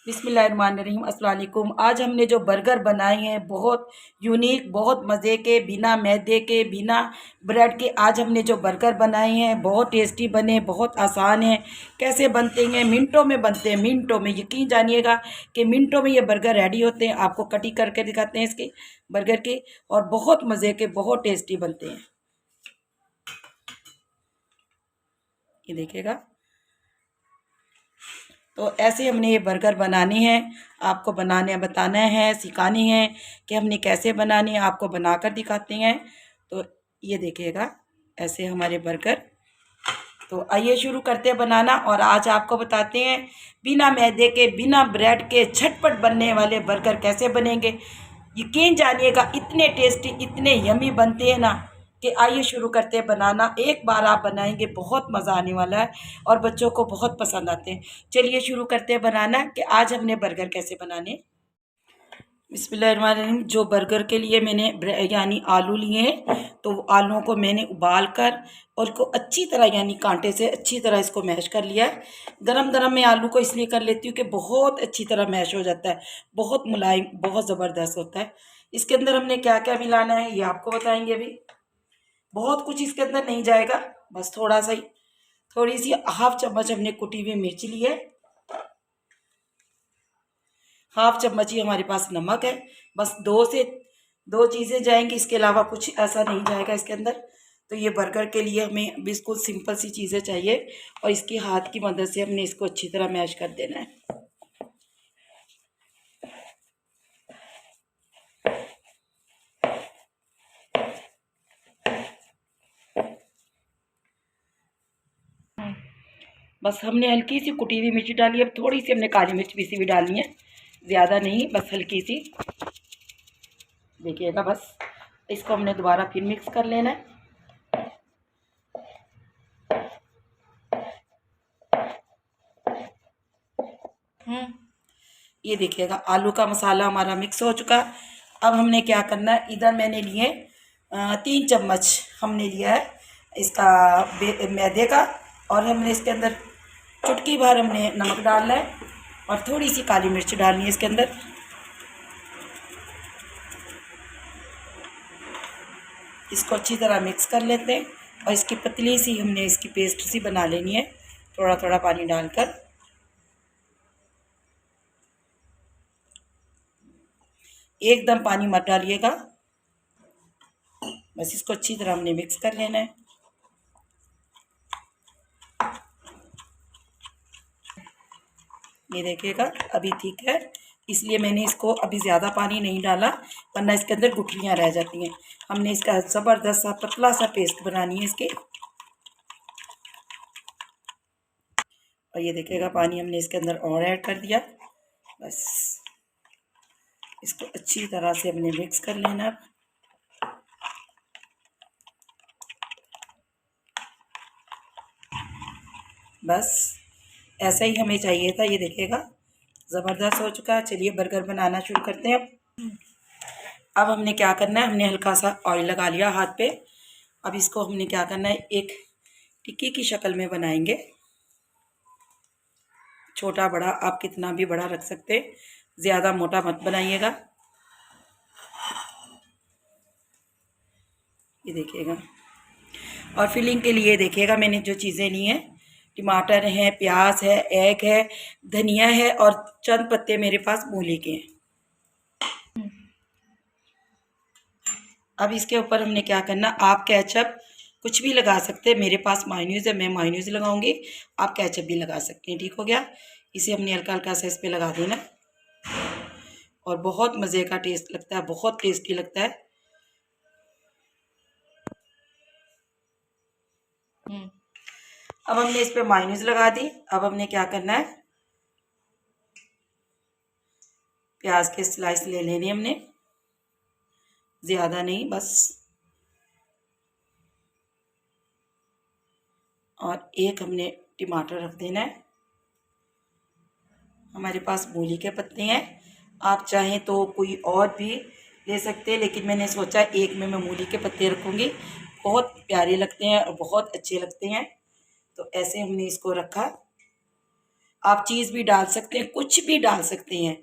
बिस्मिल्लाहिर्रहमानिर्रहीम। अस्सलाम वालेकुम। आज हमने जो बर्गर बनाए हैं बहुत यूनिक, बहुत मज़े के, बिना मैदे के, बिना ब्रेड के आज हमने जो बर्गर बनाए हैं बहुत टेस्टी बने, बहुत आसान है। कैसे बनते हैं? मिनटों में बनते हैं, मिनटों में। यकीन जानिएगा कि मिनटों में ये बर्गर रेडी होते हैं। आपको कटिंग करके दिखाते हैं इसके बर्गर के, और बहुत मज़े के, बहुत टेस्टी बनते हैं। ये देखिएगा। तो ऐसे हमने ये बर्गर बनाने हैं, आपको बनाने बताना है, सिखाने हैं कि हमने कैसे बनाने हैं, आपको बनाकर दिखाते हैं। तो ये देखिएगा, ऐसे हमारे बर्गर। तो आइए शुरू करते हैं बनाना, और आज आपको बताते हैं बिना मैदे के, बिना ब्रेड के झटपट बनने वाले बर्गर कैसे बनेंगे। यकीन जानिएगा इतने टेस्टी, इतने यमी बनते हैं ना कि आइए शुरू करते हैं बनाना। एक बार आप बनाएंगे बहुत मज़ा आने वाला है, और बच्चों को बहुत पसंद आते हैं। चलिए शुरू करते हैं बनाना कि आज हमने बर्गर कैसे बनाने। बिस्मिल्लाहिर्रहमानिर्रहीम। जो बर्गर के लिए मैंने यानी आलू लिए हैं, तो आलूओं को मैंने उबाल कर और इसको अच्छी तरह यानी कांटे से अच्छी तरह इसको मैश कर लिया है। गरम गरम मैं आलू को इसलिए कर लेती हूँ कि बहुत अच्छी तरह मैश हो जाता है, बहुत मुलायम, बहुत ज़बरदस्त होता है। इसके अंदर हमने क्या क्या मिलाना है ये आपको बताएंगे अभी। बहुत कुछ इसके अंदर नहीं जाएगा, बस थोड़ा सा ही, थोड़ी सी हाफ चम्मच हमने कुटी हुई मिर्च ली है, हाफ चम्मच ही हमारे पास नमक है। बस दो चीज़ें जाएंगी, इसके अलावा कुछ ऐसा नहीं जाएगा इसके अंदर। तो ये बर्गर के लिए हमें बिल्कुल सिंपल सी चीज़ें चाहिए, और इसकी हाथ की मदद से हमने इसको अच्छी तरह मैश कर देना है। बस हमने हल्की सी कुटी हुई मिर्च डाली है, अब थोड़ी सी हमने काली मिर्च पीसी भी डालनी है, ज़्यादा नहीं, बस हल्की सी। देखिएगा, बस इसको हमने दोबारा फिर मिक्स कर लेना है। ये देखिएगा आलू का मसाला हमारा मिक्स हो चुका। अब हमने क्या करना है, इधर मैंने लिए 3 चम्मच हमने लिया है इसका मैदे का, और हमने इसके अंदर चुटकी भर हमने नमक डालना है, और थोड़ी सी काली मिर्च डालनी है इसके अंदर। इसको अच्छी तरह मिक्स कर लेते हैं, और इसकी पतली सी हमने इसकी पेस्ट सी बना लेनी है, थोड़ा थोड़ा पानी डालकर। एकदम पानी मत डालिएगा, बस इसको अच्छी तरह हमने मिक्स कर लेना है। ये देखिएगा अभी ठीक है, इसलिए मैंने इसको अभी ज़्यादा पानी नहीं डाला, वरना इसके अंदर गुठलियाँ रह जाती हैं। हमने इसका ज़बरदस्त सा पतला सा पेस्ट बनानी है इसके। और ये देखिएगा पानी हमने इसके अंदर और ऐड कर दिया। बस इसको अच्छी तरह से हमने मिक्स कर लेना। बस ऐसा ही हमें चाहिए था। ये देखिएगा ज़बरदस्त हो चुका है। चलिए बर्गर बनाना शुरू करते हैं। अब हमने क्या करना है, हमने हल्का सा ऑयल लगा लिया हाथ पे। अब इसको हमने क्या करना है, एक टिक्की की शक्ल में बनाएंगे। छोटा बड़ा आप कितना भी बड़ा रख सकते, ज़्यादा मोटा मत बनाइएगा। ये देखिएगा। और फिलिंग के लिए देखिएगा मैंने जो चीज़ें ली हैं, टमाटर है, प्याज है, एग है, धनिया है, और चंद पत्ते मेरे पास मूली के हैं। अब इसके ऊपर हमने क्या करना, आप केचप कुछ भी लगा सकते हैं, मेरे पास मायोनीज़ है, मैं मायोनीज़ लगाऊंगी, आप केचप भी लगा सकते हैं। ठीक हो गया। इसे हमने हल्का हल्का सा इस पर लगा देना, और बहुत मज़े का टेस्ट लगता है, बहुत टेस्टी लगता है। अब हमने इस पर मायोनीज़ लगा दी। अब हमने क्या करना है, प्याज के स्लाइस ले लेने हमने, ज़्यादा नहीं, बस। और एक हमने टमाटर रख देना है। हमारे पास मूली के पत्ते हैं, आप चाहें तो कोई और भी ले सकते हैं, लेकिन मैंने सोचा एक में मैं मूली के पत्ते रखूँगी। बहुत प्यारे लगते हैं और बहुत अच्छे लगते हैं, तो ऐसे हमने इसको रखा। आप चीज़ भी डाल सकते हैं, कुछ भी डाल सकते हैं।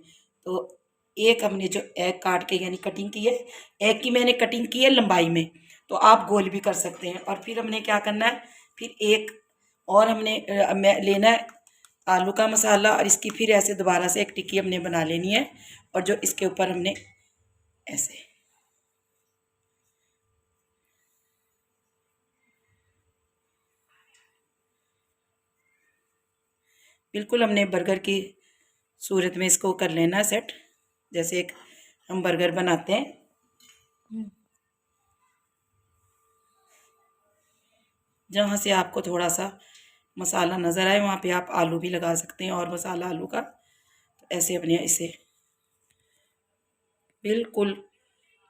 तो एक हमने जो एग काट के यानी कटिंग की है, एग की मैंने कटिंग की है लंबाई में, तो आप गोल भी कर सकते हैं। और फिर हमने क्या करना है, फिर एक और हमने लेना है आलू का मसाला, और इसकी फिर ऐसे दोबारा से एक टिक्की हमने बना लेनी है। और जो इसके ऊपर हमने ऐसे बिल्कुल हमने बर्गर की सूरत में इसको कर लेना है सेट, जैसे एक हम बर्गर बनाते हैं। जहाँ से आपको थोड़ा सा मसाला नज़र आए वहाँ पे आप आलू भी लगा सकते हैं, और मसाला आलू का। तो ऐसे अपने इसे बिल्कुल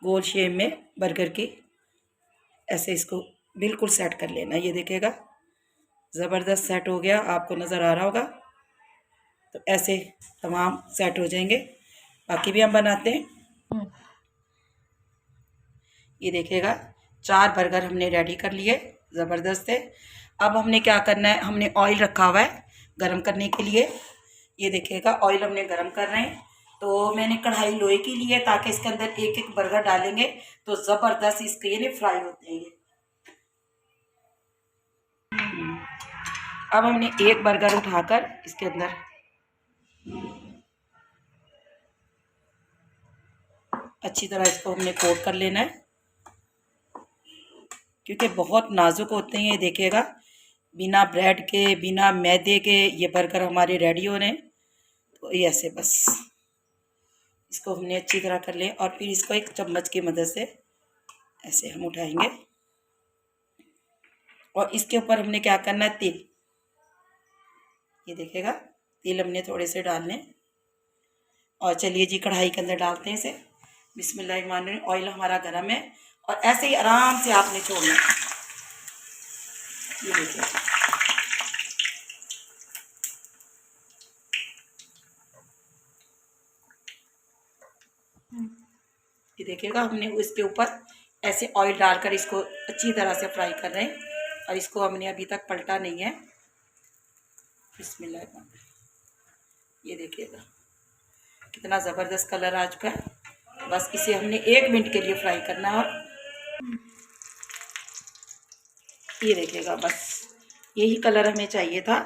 गोल शेप में बर्गर की ऐसे इसको बिल्कुल सेट कर लेना। ये देखिएगा ज़बरदस्त सेट हो गया, आपको नज़र आ रहा होगा। तो ऐसे तमाम सेट हो जाएंगे, बाकी भी हम बनाते हैं। ये देखिएगा 4 बर्गर हमने रेडी कर लिए, ज़बरदस्त है। अब हमने क्या करना है, हमने ऑयल रखा हुआ है गरम करने के लिए। ये देखिएगा ऑयल हमने गरम कर रहे हैं। तो मैंने कढ़ाई लोहे की ली है, ताकि इसके अंदर एक एक बर्गर डालेंगे तो ज़बरदस्त इसके ये फ्राई होते हैं ये। अब हमने एक बर्गर उठाकर इसके अंदर अच्छी तरह इसको हमने कोट कर लेना है, क्योंकि बहुत नाजुक होते हैं। ये देखिएगा बिना ब्रेड के, बिना मैदे के ये बर्गर हमारे रेडी हो रहे हैं। तो ये ऐसे बस इसको हमने अच्छी तरह कर लिया, और फिर इसको एक चम्मच की मदद से ऐसे हम उठाएंगे। और इसके ऊपर हमने क्या करना है, तिल। ये देखिएगा तिल हमने थोड़े से डालने। और चलिए जी कढ़ाई के अंदर डालते हैं इसे। बिस्मिल्लाहिर्रहमानिर्रहीम। ऑयल हमारा गर्म है, और ऐसे ही आराम से आपने छोड़ना है। ये देखिए ये देखिएगा हमने इसके ऊपर ऐसे ऑयल डालकर इसको अच्छी तरह से फ्राई कर रहे हैं, और इसको हमने अभी तक पलटा नहीं है। बिस्मिल्लाह। ये देखिएगा कितना ज़बरदस्त कलर आ चुका है। बस इसे हमने 1 मिनट के लिए फ्राई करना है। ये देखिएगा बस यही कलर हमें चाहिए था।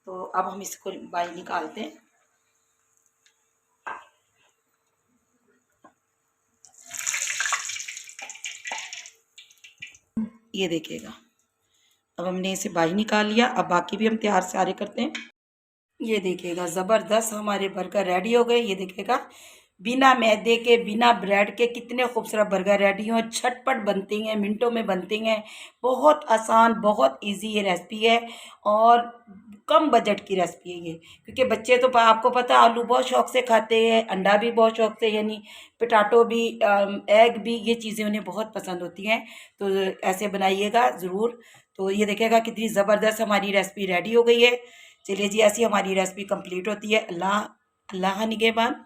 तो अब हम इसको बाहर निकालते हैं। ये देखिएगा अब हमने इसे बाहर निकाल लिया। अब बाकी भी हम तैयार सारे करते हैं। ये देखिएगा ज़बरदस्त हमारे बर्गर रेडी हो गए। ये देखिएगा बिना मैदे के, बिना ब्रेड के कितने खूबसूरत बर्गर रेडी हो। झटपट बनती हैं, मिनटों में बनती हैं। बहुत आसान, बहुत इजी ये रेसिपी है, और कम बजट की रेसिपी है ये। क्योंकि बच्चे तो आपको पता है आलू बहुत शौक से खाते हैं, अंडा भी बहुत शौक से, यानी पोटैटो भी, एग भी, ये चीज़ें उन्हें बहुत पसंद होती हैं। तो ऐसे बनाइएगा ज़रूर। तो ये देखिएगा कितनी ज़बरदस्त हमारी रेसिपी रेडी हो गई है। चलिए जी ऐसी हमारी रेसिपी कंप्लीट होती है। अल्लाह अल्लाह निगहबान।